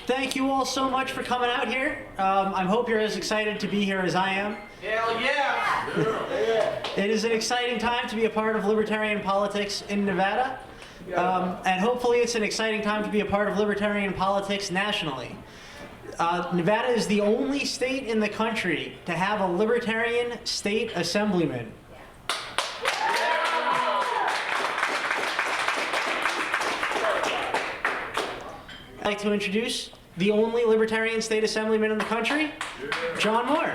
Thank you all so much for coming out here. I hope you're as excited to be here as I am. Hell yeah! It is an exciting time to be a part of libertarian politics in Nevada. And hopefully it's an exciting time to be a part of libertarian politics nationally. Nevada is the only state in the country to have a libertarian state assemblyman. I'd like to introduce the only libertarian state assemblyman in the country, John Moore.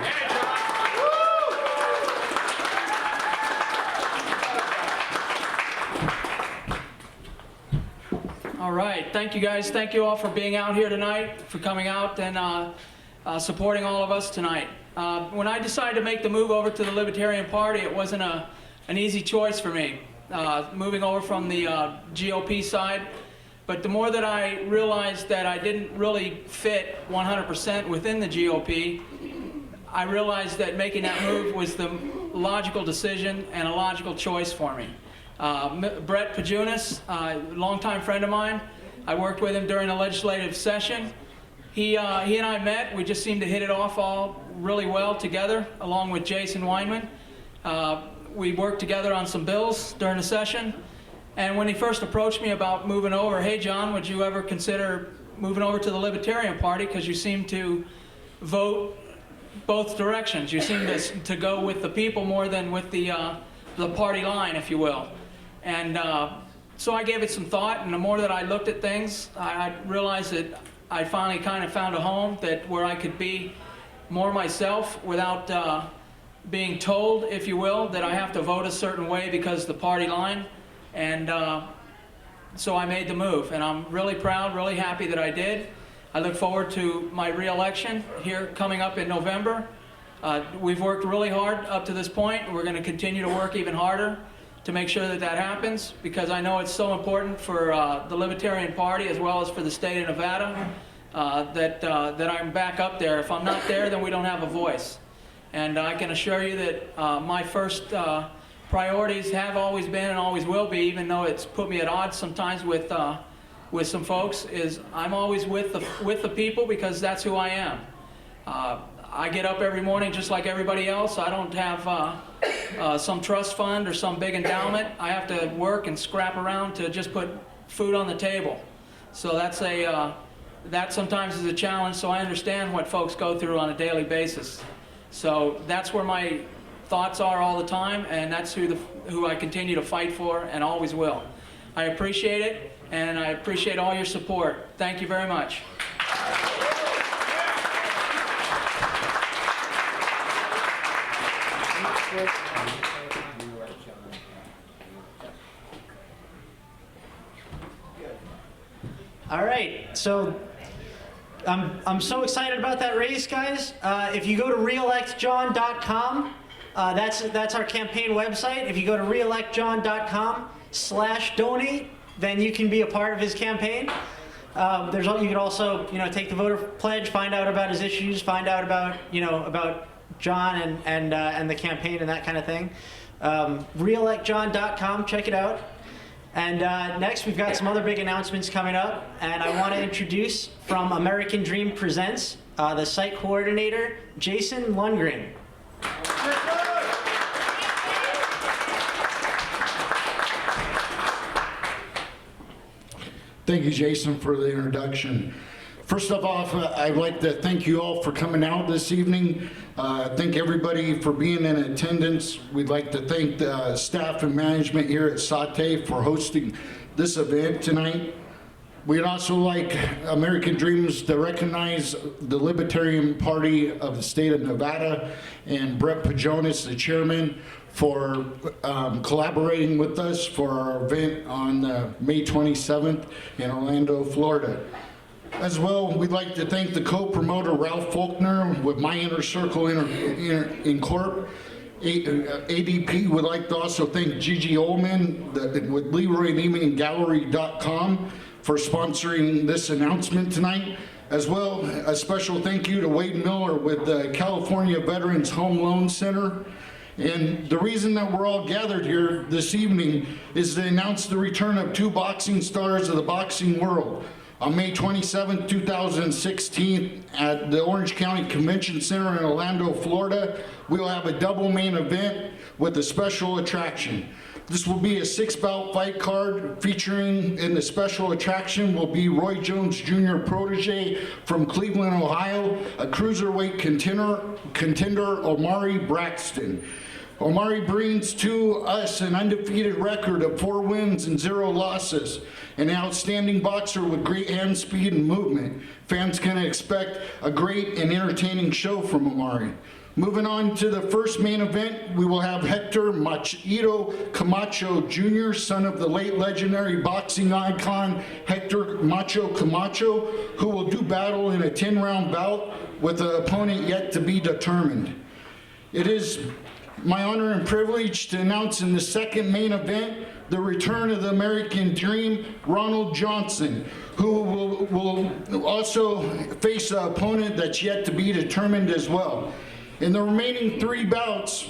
All right, thank you guys. Thank you all for being out here tonight, for coming out and supporting all of us tonight. When I decided to make the move over to the Libertarian Party, it wasn't an easy choice for me, moving over from the GOP side. But the more that I realized that I didn't really fit 100% within the GOP, I realized that making that move was the logical decision and a logical choice for me. Brett Pajunas, a longtime friend of mine, I worked with him during a legislative session. He and I met. We just seemed to hit it off all really well together, along with Jason Weinman. We worked together on some bills during the session. And when he first approached me about moving over, hey John, would you ever consider moving over to the Libertarian Party, because you seem to vote both directions. You seem to go with the people more than with the party line, if you will. And so I gave it some thought, and the more that I looked at things, I realized that I finally kind of found a home where I could be more myself without being told, if you will, that I have to vote a certain way because of the party line. And so I made the move, and I'm really proud, really happy that I did. I look forward to my re-election here coming up in November. We've worked really hard up to this point. We're going to continue to work even harder to make sure that that happens, because I know it's so important for the Libertarian Party as well as for the state of Nevada that I'm back up there. If I'm not there, then we don't have a voice. And I can assure you that my first priorities have always been and always will be, even though it's put me at odds sometimes with some folks, is I'm always with the people, because that's who I am. I get up every morning just like everybody else. I don't have some trust fund or some big endowment. I have to work and scrap around to just put food on the table. So that sometimes is a challenge, so I understand what folks go through on a daily basis. So that's where my thoughts are all the time, and that's who I continue to fight for and always will. I appreciate it, and I appreciate all your support. Thank you very much. All right, so I'm so excited about that race, guys. If you go to reelectjohn.com, that's our campaign website. If you go to reelectjohn.com/donate, then you can be a part of his campaign. You can also, take the voter pledge, find out about his issues, find out about, about John and the campaign and that kind of thing. Reelectjohn.com, check it out. And next, we've got some other big announcements coming up, and I want to introduce from American Dream Presents, the site coordinator, Jason Lundgren. Thank you, Jason, for the introduction. First of all, I'd like to thank you all for coming out this evening. Thank everybody for being in attendance. We'd like to thank the staff and management here at Saute for hosting this event tonight. We'd also like American Dreams to recognize the Libertarian Party of the state of Nevada and Brett Pajonas, the chairman, for collaborating with us for our event on May 27th in Orlando, Florida. As well, we'd like to thank the co-promoter Ralph Faulkner with My Inner Circle Incorp. ADP would like to also thank Gigi Ullman with Leroy Neiman Gallery.com for sponsoring this announcement tonight. As well, a special thank you to Wade Miller with the California Veterans Home Loan Center. And the reason that we're all gathered here this evening is to announce the return of two boxing stars of the boxing world. On May 27, 2016, at the Orange County Convention Center in Orlando, Florida, we will have a double main event with a special attraction. This will be a 6-bout fight card featuring, in the special attraction will be Roy Jones Jr. protege from Cleveland, Ohio, a cruiserweight contender Omari Braxton. Omari brings to us an undefeated record of 4 wins and 0 losses. An outstanding boxer with great hand speed and movement. Fans can expect a great and entertaining show from Omari. Moving on to the first main event, we will have Hector Machito Camacho Jr., son of the late legendary boxing icon Hector Macho Camacho, who will do battle in a 10-round bout with an opponent yet to be determined. It is my honor and privilege to announce in the second main event the return of the American Dream, Ronald Johnson, who will also face an opponent that's yet to be determined as well. In the remaining 3 bouts,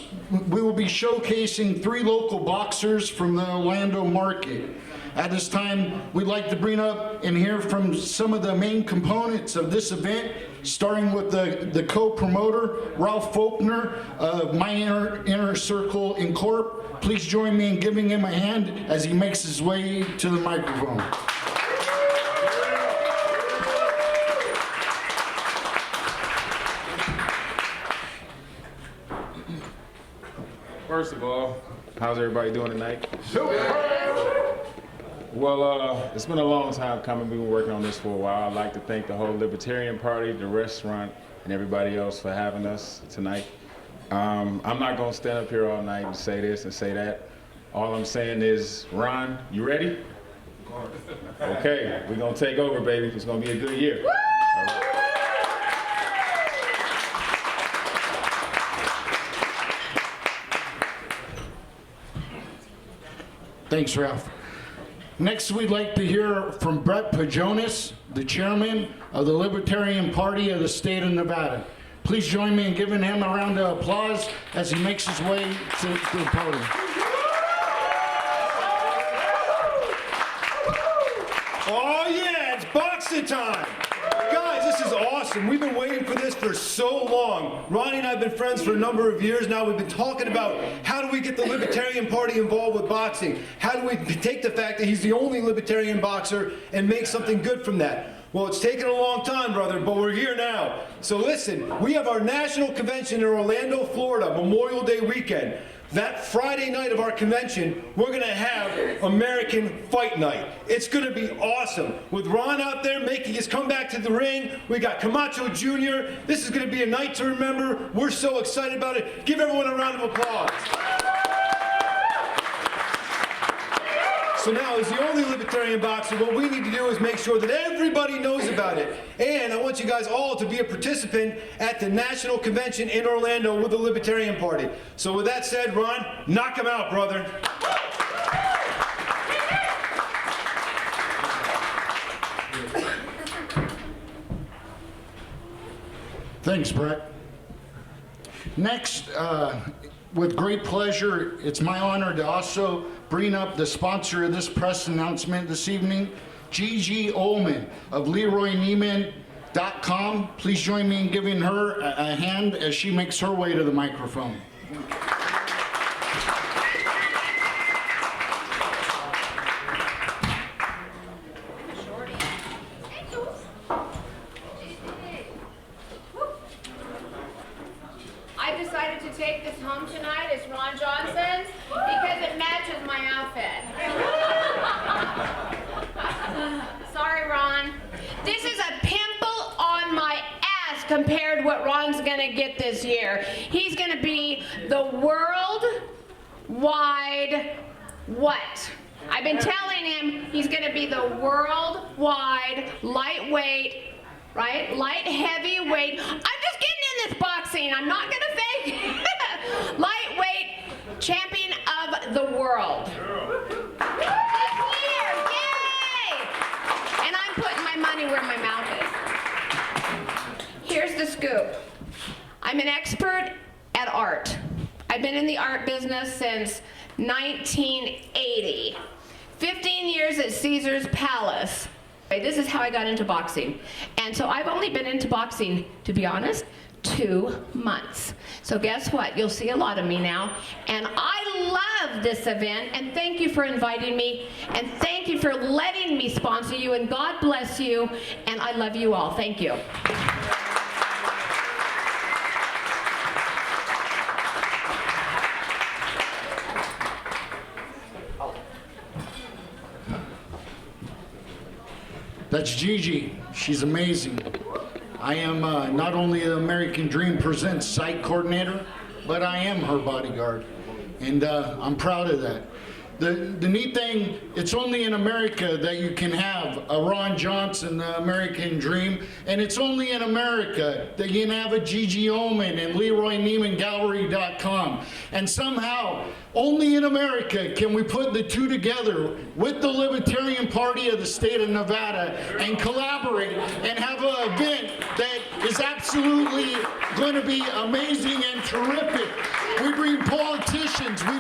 we will be showcasing 3 local boxers from the Orlando market. At this time, we'd like to bring up and hear from some of the main components of this event, starting with the co-promoter, Ralph Faulkner of My Inner Circle Incorp. Please join me in giving him a hand as he makes his way to the microphone. First of all, how's everybody doing tonight? Well, it's been a long time coming. We've been working on this for a while. I'd like to thank the whole Libertarian Party, the restaurant, and everybody else for having us tonight. I'm not going to stand up here all night and say this and say that. All I'm saying is, Ron, you ready? Okay, we're going to take over, baby. It's going to be a good year. All right. Thanks, Ralph. Next, we'd like to hear from Brett Pajonas, the chairman of the Libertarian Party of the state of Nevada. Please join me in giving him a round of applause as he makes his way to the podium. Oh yeah, it's boxing time! Guys, this is awesome. We've been waiting for this for so long. Ronnie and I have been friends for a number of years now. We've been talking about how do we get the Libertarian Party involved with boxing? How do we take the fact that he's the only Libertarian boxer and make something good from that? Well, it's taken a long time, brother, but we're here now. So listen, we have our national convention in Orlando, Florida, Memorial Day weekend. That Friday night of our convention, we're going to have American Fight Night. It's going to be awesome. With Ron out there making his comeback to the ring, we got Camacho Jr. This is going to be a night to remember. We're so excited about it. Give everyone a round of applause. So now, as the only Libertarian boxer, what we need to do is make sure that everybody knows about it. And I want you guys all to be a participant at the National Convention in Orlando with the Libertarian Party. So with that said, Ron, knock him out, brother. Thanks, Brett. Next, with great pleasure, it's my honor to also bring up the sponsor of this press announcement this evening, Gigi Ullman of LeroyNeiman.com. Please join me in giving her a hand as she makes her way to the microphone. I decided to take this home tonight as Ron Johnson's because it matches my outfit. Sorry, Ron. This is a pimple on my ass compared to what Ron's gonna get this year. He's gonna be the worldwide what? I've been telling him he's gonna be the worldwide lightweight, right? Light heavyweight. I'm just getting in this boxing. I'm not gonna fake it. Lightweight champion of the world. This year, yay! And I'm putting my money where my mouth is. Here's the scoop. I'm an expert at art. I've been in the art business since 1980. 15 years at Caesar's Palace. This is how I got into boxing. And so I've only been into boxing, to be honest, 2 months. So guess what? You'll see a lot of me now. And I love this event, and thank you for inviting me, and thank you for letting me sponsor you, and God bless you, and I love you all. Thank you. That's Gigi. She's amazing. I am not only the American Dream Presents site coordinator, but I am her bodyguard. And I'm proud of that. The neat thing, it's only in America that you can have a Ron Johnson, the American Dream, and it's only in America that you can have a Gigi Omen and LeroyNeimanGallery.com. And somehow, only in America can we put the two together with the Libertarian Party of the state of Nevada and collaborate and have an event that is absolutely going to be amazing and terrific. We bring politicians, we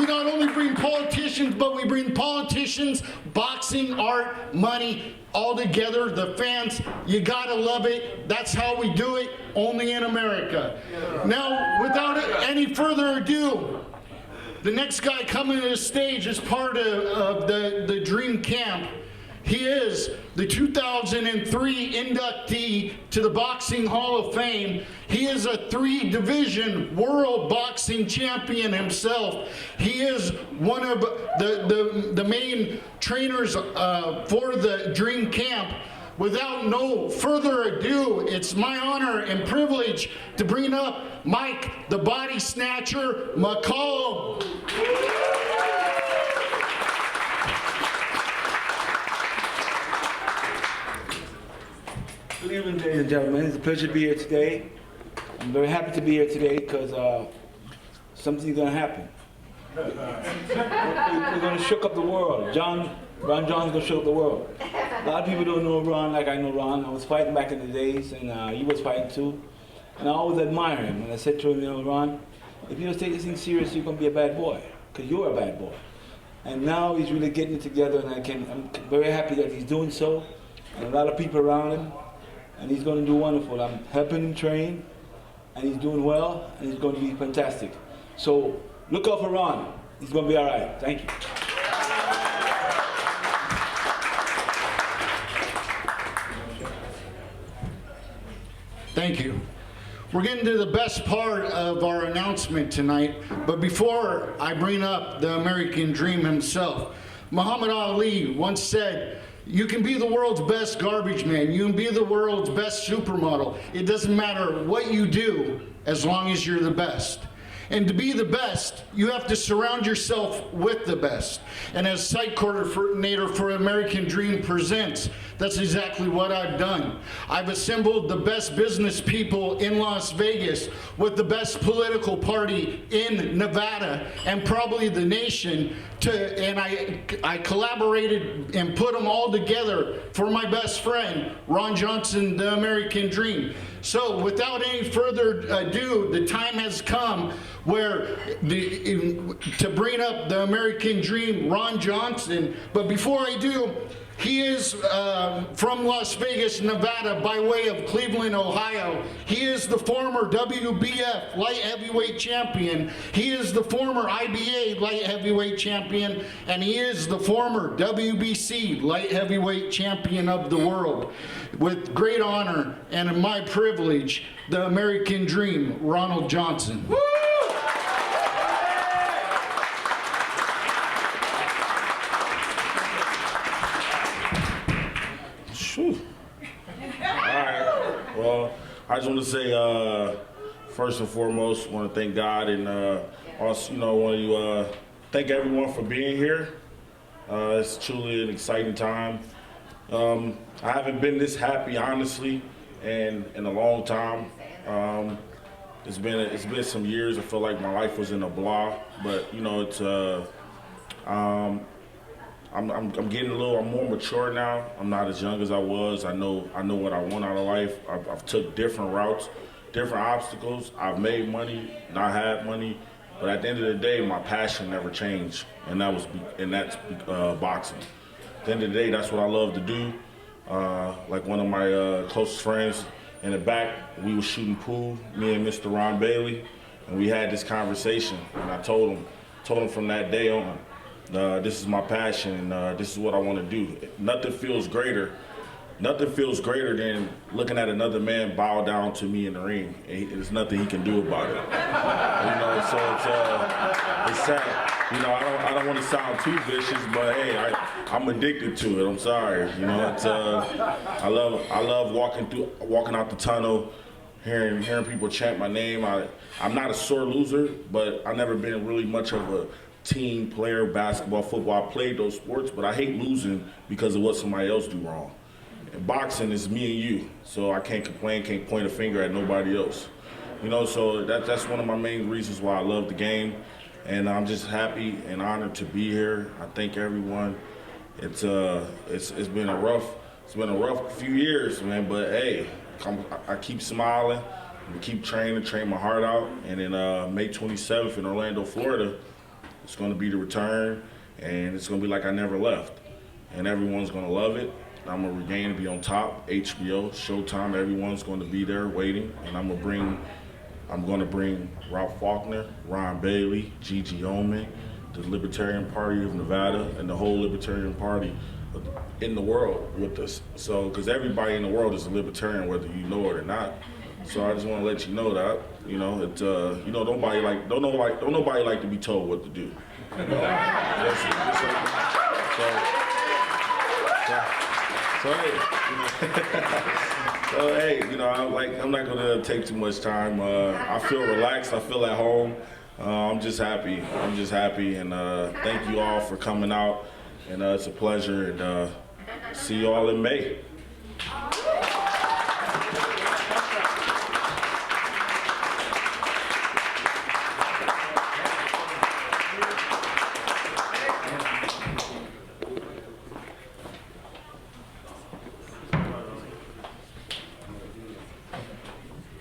not only bring politicians, but we bring politicians, boxing, art, money, all together. The fans, you gotta love it. That's how we do it, only in America. Now, without any further ado, the next guy coming to the stage is part of the Dream Camp. He is the 2003 inductee to the Boxing Hall of Fame. He is a 3-division world boxing champion himself. He is one of the main trainers for the Dream Camp. Without no further ado, it's my honor and privilege to bring up Mike, the Body Snatcher McCall. Good evening, ladies and gentlemen. It's a pleasure to be here today. I'm very happy to be here today because something's going to happen. We're going to shook up the world. Ron Johnson's going to shook up the world. A lot of people don't know Ron like I know Ron. I was fighting back in the days, and he was fighting too. And I always admire him. And I said to him, you know, Ron, if you don't take this thing serious, you're going to be a bad boy, because you're a bad boy. And now he's really getting it together, and I'm very happy that he's doing so. And a lot of people around him. And he's going to do wonderful. I'm helping him train, and he's doing well, and he's going to be fantastic. So look out for Ron. He's going to be all right. Thank you. Thank you. We're getting to the best part of our announcement tonight, but before I bring up the American Dream himself, Muhammad Ali once said, you can be the world's best garbage man. You can be the world's best supermodel. It doesn't matter what you do as long as you're the best. And to be the best, you have to surround yourself with the best. And as site coordinator for American Dream Presents, that's exactly what I've done. I've assembled the best business people in Las Vegas with the best political party in Nevada and probably the nation, and I collaborated and put them all together for my best friend, Ron Johnson, the American Dream. So without any further ado, the time has come where to bring up the American Dream, Ron Johnson. But before I do, he is from Las Vegas, Nevada, by way of Cleveland, Ohio. He is the former WBF light heavyweight champion. He is the former IBA light heavyweight champion, and he is the former WBC light heavyweight champion of the world. With great honor and my privilege, the American Dream, Ronald Johnson. Woo! Well, I just want to say, first and foremost, want to thank God, and also, want to thank everyone for being here. It's truly an exciting time. I haven't been this happy, honestly, in a long time. It's been some years. I feel like my life was in a blah, but it's I'm getting I'm more mature now. I'm not as young as I was. I know what I want out of life. I've took different routes, different obstacles. I've made money, not had money, but at the end of the day, my passion never changed, and that's boxing. At the end of the day, that's what I love to do. Like one of my closest friends in the back, we were shooting pool, me and Mr. Ron Bailey, and we had this conversation. And I told him from that day on, this is my passion, and this is what I want to do. Nothing feels greater than looking at another man bow down to me in the ring. There's nothing he can do about it. You know, so it's sad. You know, I don't want to sound too vicious, but hey, I'm addicted to it. I'm sorry. You know, it's I love walking out the tunnel, hearing people chant my name. I'm not a sore loser, but I've never been really much of a team player, basketball, football. I played those sports, but I hate losing because of what somebody else do wrong. And boxing is me and you, so I can't complain, can't point a finger at nobody else. You know, so that's one of my main reasons why I love the game, and I'm just happy and honored to be here. I thank everyone. It's been a rough few years, man, but hey, I keep smiling, I keep train my heart out, and then May 27th in Orlando, Florida, it's going to be the return, and it's going to be like I never left, and everyone's going to love it. I'm going to regain and be on top. HBO, Showtime, everyone's going to be there waiting, and I'm going to bring Ralph Faulkner, Ron Bailey, Gigi Omen, the Libertarian Party of Nevada, and the whole Libertarian Party in the world with us. So, because everybody in the world is a Libertarian, whether you know it or not. So I just want to let you know that, you know, it, you know, don't nobody like to be told what to do. You know? So hey, you know, I'm not gonna take too much time. I feel relaxed. I feel at home. I'm just happy, and thank you all for coming out. And it's a pleasure. And see you all in May.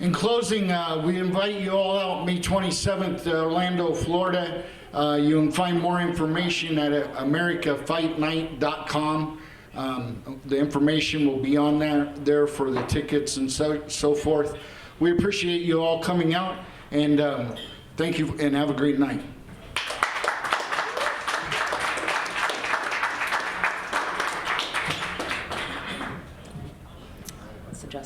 In closing, we invite you all out May 27th, Orlando, Florida. You can find more information at americafightnight.com. The information will be on there for the tickets and so forth. We appreciate you all coming out, and thank you, and have a great night.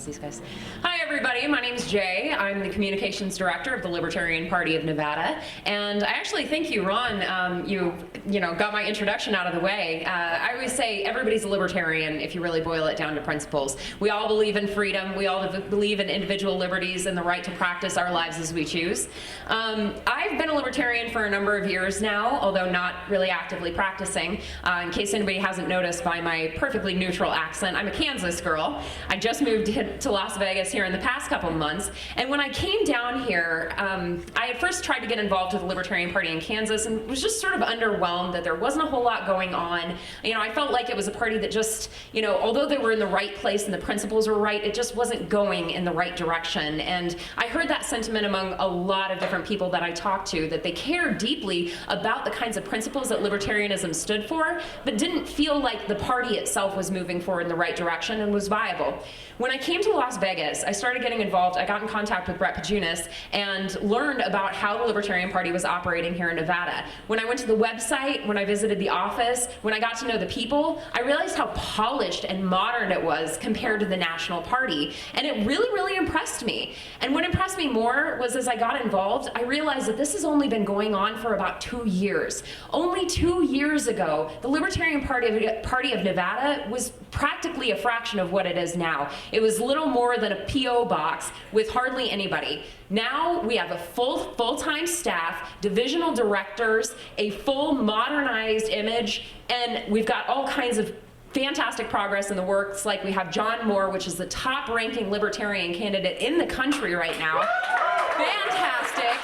These guys. Hi everybody, my name is Jay. I'm the Communications Director of the Libertarian Party of Nevada, and I actually thank you, Ron. You got my introduction out of the way. I always say everybody's a libertarian if you really boil it down to principles. We all believe in freedom, we all believe in individual liberties and the right to practice our lives as we choose. I've been a libertarian for a number of years now, although not really actively practicing. In case anybody hasn't noticed by my perfectly neutral accent, I'm a Kansas girl. I just moved to Las Vegas here in the past couple months, and when I came down here, I had first tried to get involved with the Libertarian Party in Kansas and was just sort of underwhelmed that there wasn't a whole lot going on. You know, I felt like it was a party that just, you know, although they were in the right place and the principles were right, it just wasn't going in the right direction. And I heard that sentiment among a lot of different people that I talked to, that they cared deeply about the kinds of principles that libertarianism stood for, but didn't feel like the party itself was moving forward in the right direction and was viable. When I came to Las Vegas, I started getting involved. I got in contact with Brett Pajunas and learned about how the Libertarian Party was operating here in Nevada. When I went to the website, when I visited the office, when I got to know the people, I realized how polished and modern it was compared to the National Party. And it really, really impressed me. And what impressed me more was as I got involved, I realized that this has only been going on for about 2 years. Only 2 years ago, the Libertarian Party of Nevada was practically a fraction of what it is now. It was little more than a P.O. box with hardly anybody. Now we have a full-time staff, divisional directors, a full modernized image, and we've got all kinds of fantastic progress in the works. Like we have John Moore, which is the top-ranking libertarian candidate in the country right now. Fantastic.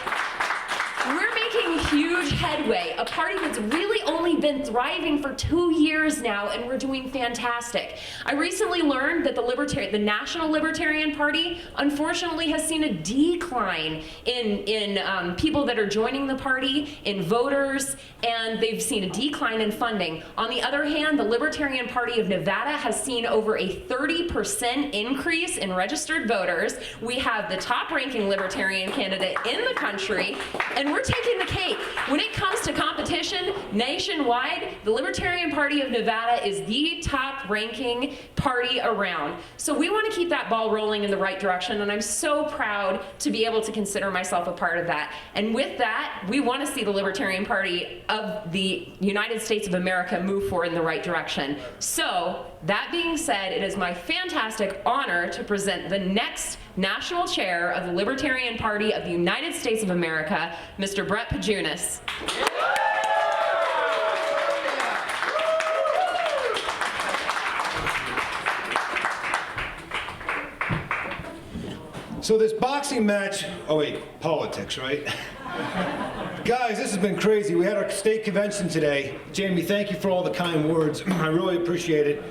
We're making making huge headway, a party that's really only been thriving for 2 years now, and we're doing fantastic. I recently learned that the National Libertarian Party, unfortunately, has seen a decline in people that are joining the party, in voters, and they've seen a decline in funding. On the other hand, the Libertarian Party of Nevada has seen over a 30% increase in registered voters. We have the top-ranking Libertarian candidate in the country, and we're taking the cake. When it comes to competition nationwide, the Libertarian Party of Nevada is the top-ranking party around. So we want to keep that ball rolling in the right direction, and I'm so proud to be able to consider myself a part of that. And with that, we want to see the Libertarian Party of the United States of America move forward in the right direction. So, that being said, it is my fantastic honor to present the next national chair of the Libertarian Party of the United States of America, Mr. Brett Pajunas. So this boxing match, oh wait, politics, right? Guys, this has been crazy. We had our state convention today. Jamie, thank you for all the kind words. I really appreciate it.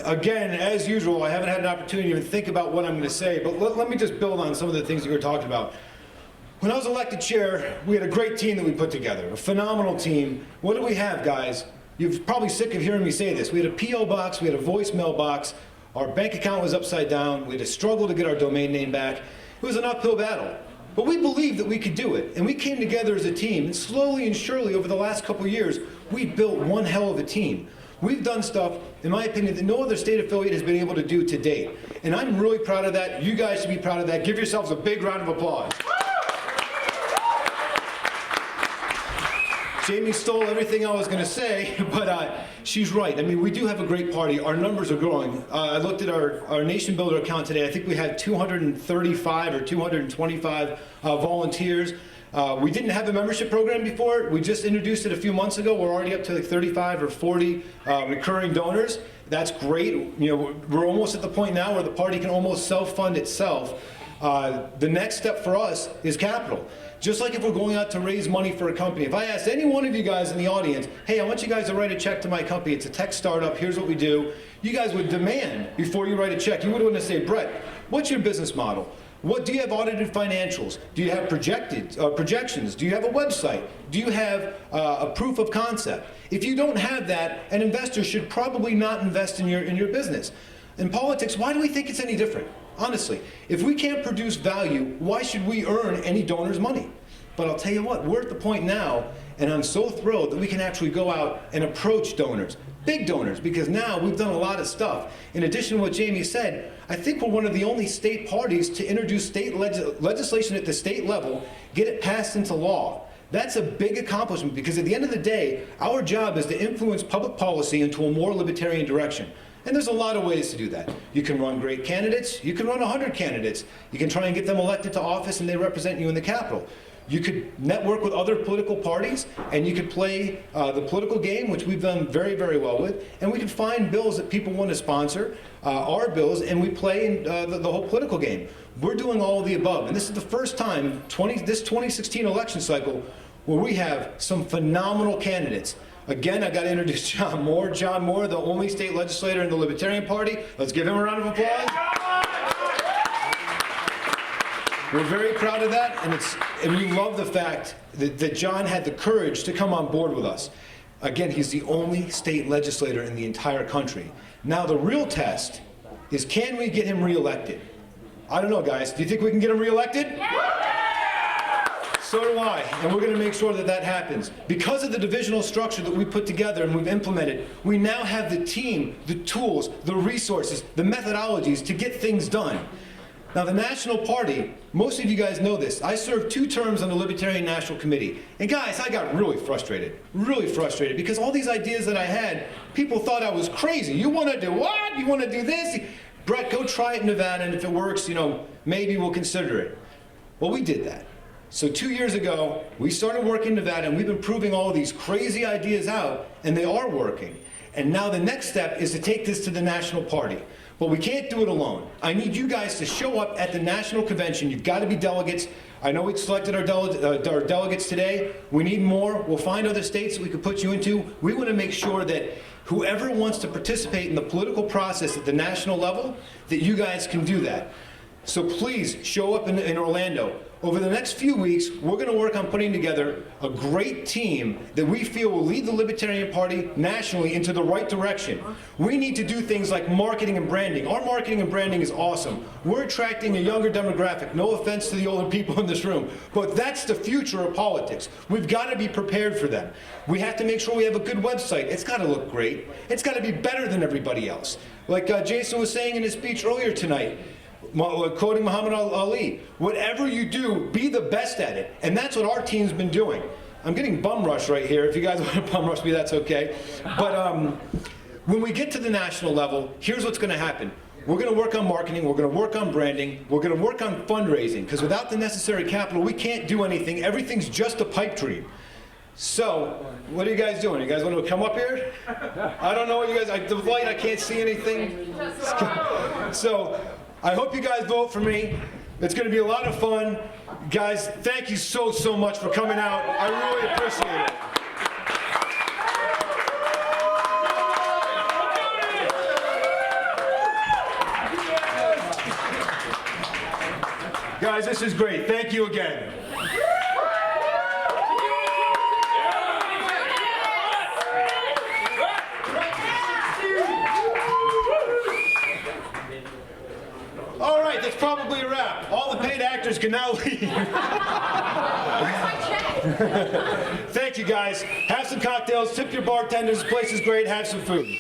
Again, as usual, I haven't had an opportunity to even think about what I'm going to say, but let me just build on some of the things that you were talking about. When I was elected chair, we had a great team that we put together, a phenomenal team. What do we have, guys? You're probably sick of hearing me say this. We had a P.O. box, we had a voicemail box, our bank account was upside down, we had to struggle to get our domain name back. It was an uphill battle. But we believed that we could do it, and we came together as a team, and slowly and surely over the last couple of years, we built one hell of a team. We've done stuff, in my opinion, that no other state affiliate has been able to do to date. And I'm really proud of that. You guys should be proud of that. Give yourselves a big round of applause. Jamie stole everything I was going to say, but she's right. I mean, we do have a great party. Our numbers are growing. I looked at our Nation Builder account today. I think we had 235 or 225 volunteers. We didn't have a membership program before. We just introduced it a few months ago. We're already up to like 35 or 40 recurring donors. That's great. You know, we're almost at the point now where the party can almost self-fund itself. The next step for us is capital. Just like if we're going out to raise money for a company. If I asked any one of you guys in the audience, hey, I want you guys to write a check to my company. It's a tech startup. Here's what we do. You guys would demand before you write a check. You would want to say, Brett, what's your business model? What do you have audited financials? Do you have projections? Do you have a website? Do you have a proof of concept? If you don't have that, an investor should probably not invest in your business. In politics, why do we think it's any different? Honestly, if we can't produce value, why should we earn any donor's money? But I'll tell you what, we're at the point now, and I'm so thrilled that we can actually go out and approach donors, big donors, because now we've done a lot of stuff. In addition to what Jamie said, I think we're one of the only state parties to introduce state legislation at the state level, get it passed into law. That's a big accomplishment because at the end of the day, our job is to influence public policy into a more libertarian direction. And there's a lot of ways to do that. You can run great candidates. You can run 100 candidates. You can try and get them elected to office and they represent you in the Capitol. You could network with other political parties and you could play the political game, which we've done very, very well with. And we can find bills that people want to sponsor, our bills, and we play in the whole political game. We're doing all of the above. And this is the first time, this 2016 election cycle, where we have some phenomenal candidates. Again, I got to introduce John Moore. John Moore, the only state legislator in the Libertarian Party. Let's give him a round of applause. We're very proud of that, and we love the fact that John had the courage to come on board with us. Again, he's the only state legislator in the entire country. Now, the real test is, can we get him reelected? I don't know, guys. Do you think we can get him reelected? Yeah! So do I, and we're going to make sure that that happens. Because of the divisional structure that we put together and we've implemented, we now have the team, the tools, the resources, the methodologies to get things done. Now, the National Party, most of you guys know this. I served 2 terms on the Libertarian National Committee. And guys, I got really frustrated, because all these ideas that I had, people thought I was crazy. You want to do what? You want to do this? Brett, go try it in Nevada, and if it works, you know, maybe we'll consider it. Well, we did that. So 2 years ago, we started working in Nevada, and we've been proving all of these crazy ideas out, and they are working. And now the next step is to take this to the National Party. but we can't do it alone. I need you guys to show up at the national convention. You've got to be delegates. I know we selected our delegates today. We need more. We'll find other states that we could put you into. We want to make sure that whoever wants to participate in the political process at the national level, that you guys can do that. So please show up in Orlando. Over the next few weeks, we're going to work on putting together a great team that we feel will lead the Libertarian Party nationally into the right direction. We need to do things like marketing and branding. Our marketing and branding is awesome. We're attracting a younger demographic. No offense to the older people in this room, but that's the future of politics. We've got to be prepared for them. We have to make sure we have a good website. It's got to look great. It's got to be better than everybody else. Like Jason was saying in his speech earlier tonight, quoting Muhammad Ali, whatever you do, be the best at it. And that's what our team's been doing. I'm getting bum rush right here. If you guys want to bum rush me, that's okay. But when we get to the national level, here's what's going to happen. We're going to work on marketing. We're going to work on branding. We're going to work on fundraising. Because without the necessary capital, we can't do anything. Everything's just a pipe dream. So, what are you guys doing? You guys want to come up here? I don't know what you guys, the light, I can't see anything. So, I hope you guys vote for me. It's going to be a lot of fun. Guys, thank you so much for coming out. I really appreciate it. Guys, this is great. Thank you again. All right, that's probably a wrap. All the paid actors can now leave. Thank you, guys. Have some cocktails, tip your bartenders. This place is great. Have some food.